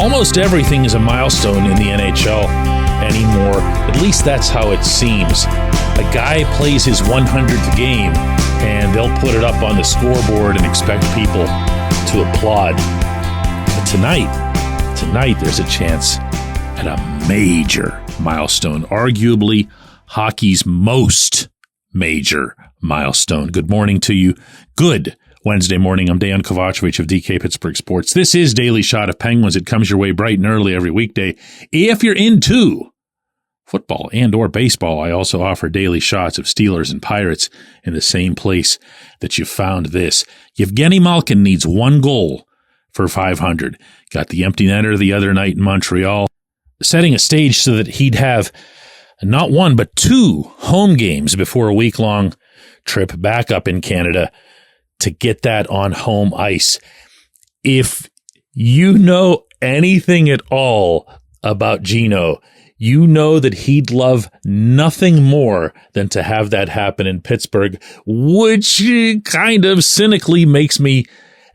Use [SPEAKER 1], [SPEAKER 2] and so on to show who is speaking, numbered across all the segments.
[SPEAKER 1] Almost everything is a milestone in the NHL anymore. At least that's how it seems. A guy plays his 100th game, and they'll put it up on the scoreboard and expect people to applaud. But tonight there's a chance at a major milestone, arguably hockey's most major milestone. Good morning to you. Good Wednesday morning. I'm Dejan Kovacevic of DK Pittsburgh Sports. This is Daily Shot of Penguins. It comes your way bright and early every weekday. If you're into football and or baseball, I also offer daily shots of Steelers and Pirates in the same place that you found this. Evgeni Malkin needs one goal for 500. Got the empty netter the other night in Montreal, setting a stage so that he'd have not one but two home games before a week-long trip back up in Canada to get that on home ice. If you know anything at all about Geno, you know that he'd love nothing more than to have that happen in Pittsburgh, which kind of cynically makes me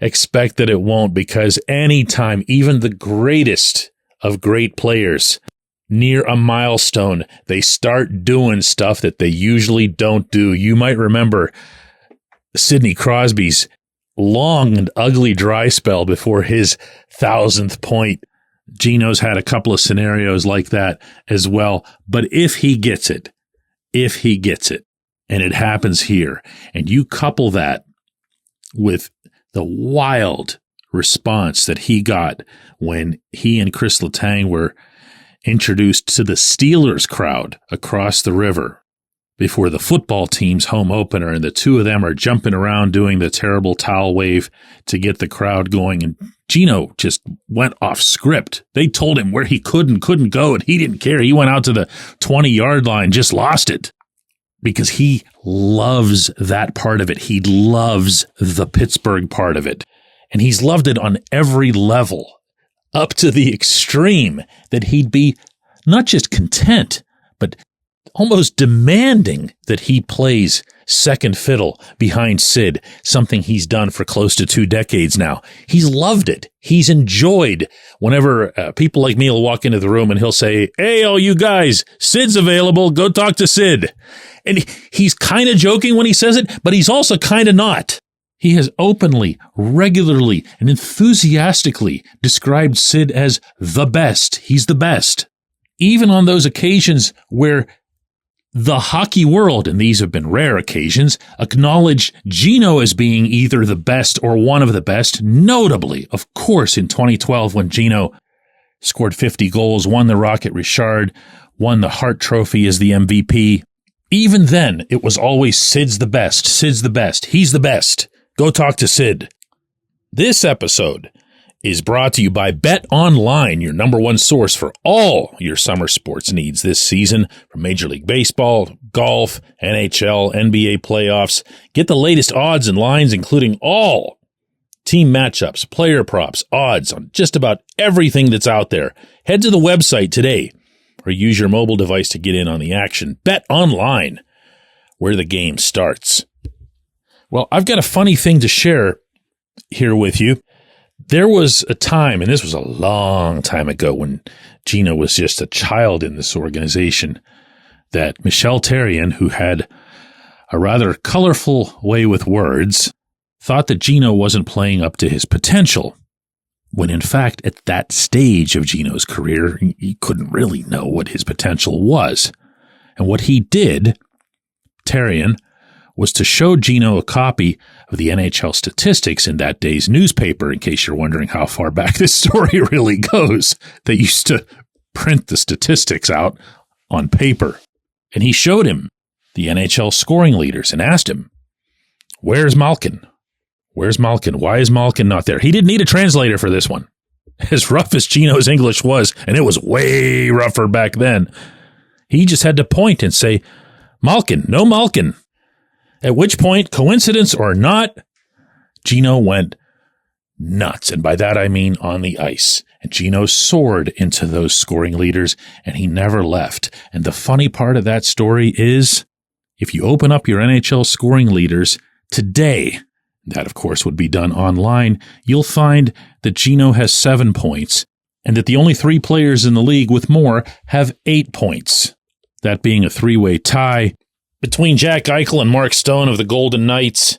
[SPEAKER 1] expect that it won't, because anytime even the greatest of great players near a milestone, they start doing stuff that they usually don't do. You might remember Sidney Crosby's long and ugly dry spell before his 1,000th point. Geno's had a couple of scenarios like that as well. But if he gets it, and it happens here, and you couple that with the wild response that he got when he and Chris Letang were introduced to the Steelers crowd across the river before the football team's home opener, and the two of them are jumping around doing the terrible towel wave to get the crowd going, and Geno just went off script. They told him where he could and couldn't go, and he didn't care. He went out to the 20-yard line, just lost it, because he loves that part of it. He loves the Pittsburgh part of it, and he's loved it on every level, up to the extreme that he'd be not just content, but almost demanding that he plays second fiddle behind Sid, something he's done for close to 2 decades now. He's loved it. He's enjoyed whenever people like me will walk into the room and he'll say, "Hey, all you guys, Sid's available. Go talk to Sid." And he's kind of joking when he says it, but he's also kind of not. He has openly, regularly, and enthusiastically described Sid as the best. He's the best. Even on those occasions where the hockey world, and these have been rare occasions, acknowledged Geno as being either the best or one of the best, notably, of course, in 2012 when Geno scored 50 goals, won the Rocket Richard, won the Hart Trophy as the MVP. Even then, it was always Sid's the best, Sid's the best, he's the best. Go talk to Sid. This episode is brought to you by Bet Online, your number one source for all your summer sports needs this season, from Major League Baseball, golf, NHL, NBA playoffs. Get the latest odds and lines, including all team matchups, player props, odds on just about everything that's out there. Head to the website today or use your mobile device to get in on the action. Bet Online, where the game starts. Well, I've got a funny thing to share here with you. There was a time, and this was a long time ago when Geno was just a child in this organization, that Michel Therrien, who had a rather colorful way with words, thought that Geno wasn't playing up to his potential, when in fact, at that stage of Geno's career, he couldn't really know what his potential was. And what he did, Therrien, was to show Geno a copy of the NHL statistics in that day's newspaper, in case you're wondering how far back this story really goes. They used to print the statistics out on paper. And he showed him the NHL scoring leaders and asked him, "Where's Malkin? Where's Malkin? Why is Malkin not there?" He didn't need a translator for this one. As rough as Geno's English was, and it was way rougher back then, he just had to point and say, "Malkin, no Malkin." At which point, coincidence or not, Geno went nuts. And by that I mean on the ice. And Geno soared into those scoring leaders, and he never left. And the funny part of that story is, if you open up your NHL scoring leaders today, that of course would be done online, you'll find that Geno has 7 points and that the only 3 players in the league with more have 8 points. That being a 3-way tie between Jack Eichel and Mark Stone of the Golden Knights,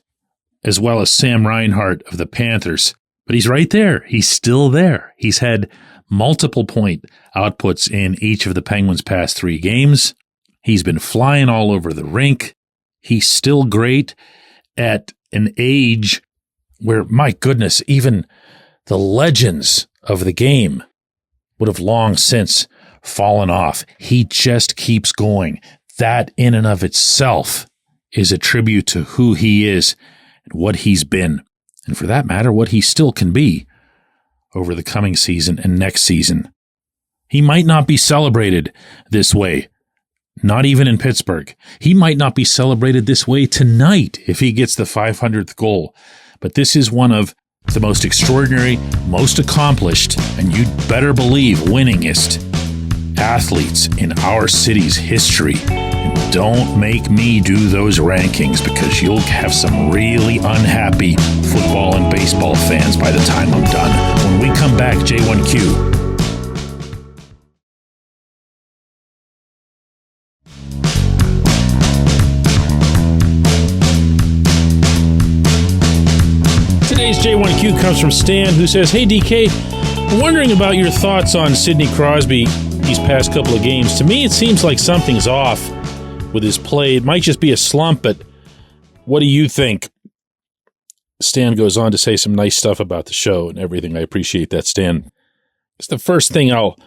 [SPEAKER 1] as well as Sam Reinhart of the Panthers. But he's right there. He's still there. He's had multiple point outputs in each of the Penguins' past 3 games. He's been flying all over the rink. He's still great at an age where, my goodness, even the legends of the game would have long since fallen off. He just keeps going. That in and of itself is a tribute to who he is and what he's been, and for that matter, what he still can be over the coming season and next season. He might not be celebrated this way, not even in Pittsburgh. He might not be celebrated this way tonight if he gets the 500th goal, but this is one of the most extraordinary, most accomplished, and you'd better believe winningest athletes in our city's history. And don't make me do those rankings, because you'll have some really unhappy football and baseball fans by the time I'm done. When we come back, J1Q. Today's J1Q comes from Stan, who says, "Hey DK, I'm wondering about your thoughts on Sidney Crosby these past couple of games. To me, it seems like something's off with his play. It might just be a slump, but what do you think?" Stan goes on to say some nice stuff about the show and everything. I appreciate that, Stan. The first thing I'll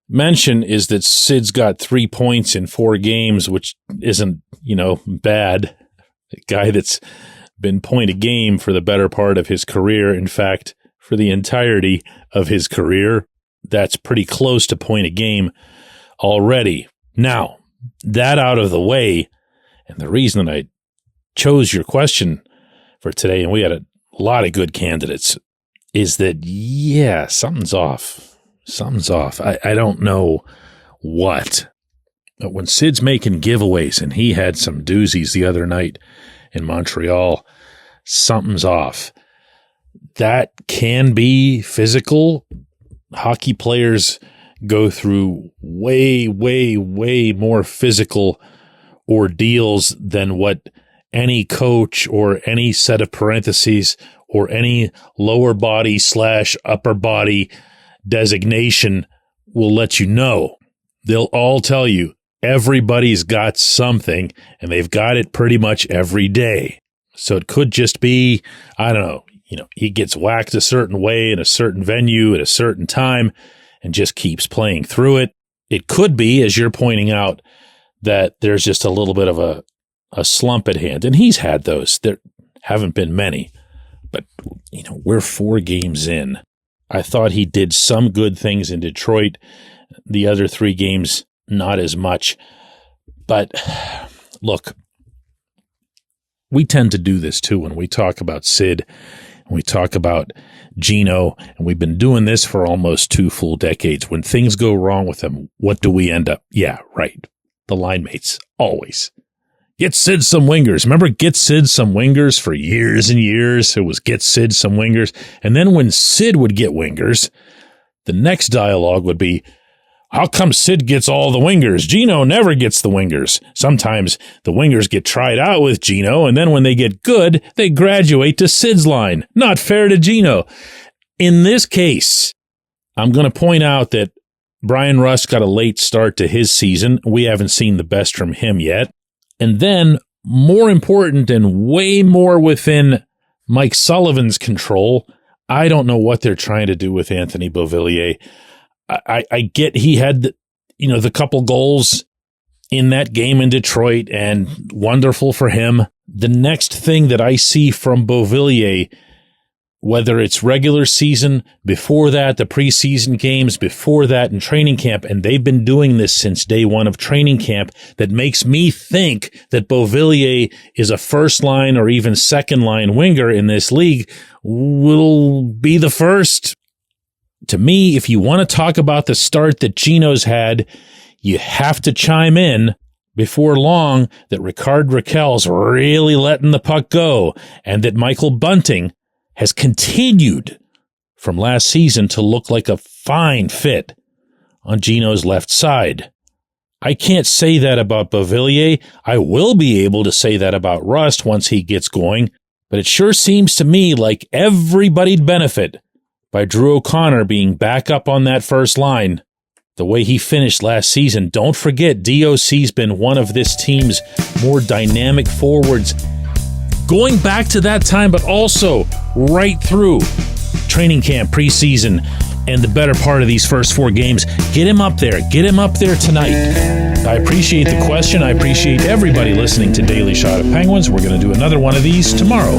[SPEAKER 1] mention is that Sid's got 3 points in 4 games, which isn't, bad. A guy that's been point a game for the better part of his career. In fact, for the entirety of his career, that's pretty close to point a game already. Now, that out of the way, and the reason that I chose your question for today, and we had a lot of good candidates, is that, something's off. Something's off. I don't know what. But when Sid's making giveaways, and he had some doozies the other night in Montreal, something's off. That can be physical. Hockey players go through way, way, way more physical ordeals than what any coach or any set of parentheses or any lower body / upper body designation will let you know. They'll all tell you everybody's got something, and they've got it pretty much every day. So it could just be, I don't know, he gets whacked a certain way in a certain venue at a certain time and just keeps playing through it. It could be, as you're pointing out, that there's just a little bit of a slump at hand. And he's had those. There haven't been many. But, we're 4 games in. I thought he did some good things in Detroit. The other 3 games, not as much. But look, we tend to do this too when we talk about Sid, and we talk about Geno, and we've been doing this for almost 2 full decades. When things go wrong with them, what do we end up? Yeah, right. The line mates, always. Get Sid some wingers. Remember, get Sid some wingers for years and years? It was get Sid some wingers. And then when Sid would get wingers, the next dialogue would be, how come Sid gets all the wingers? Geno never gets the wingers. Sometimes the wingers get tried out with Geno, and then when they get good, they graduate to Sid's line. Not fair to Geno. In this case, I'm going to point out that Brian Rust got a late start to his season. We haven't seen the best from him yet. And then, more important and way more within Mike Sullivan's control, I don't know what they're trying to do with Anthony Beauvillier. I get he had, the couple goals in that game in Detroit, and wonderful for him. The next thing that I see from Beauvillier, whether it's regular season, before that, the preseason games, before that, in training camp, and they've been doing this since day one of training camp, that makes me think that Beauvillier is a first-line or even second-line winger in this league, will be the first. To me, if you want to talk about the start that Geno's had, you have to chime in before long that Ricard Raquel's really letting the puck go, and that Michael Bunting has continued from last season to look like a fine fit on Geno's left side. I can't say that about Beauvillier. I will be able to say that about Rust once he gets going, but it sure seems to me like everybody'd benefit by Drew O'Connor being back up on that first line the way he finished last season. Don't forget, DOC's been one of this team's more dynamic forwards going back to that time, but also right through training camp, preseason, and the better part of these first 4 games. Get him up there. Get him up there tonight. I appreciate the question. I appreciate everybody listening to Daily Shot of Penguins. We're going to do another one of these tomorrow.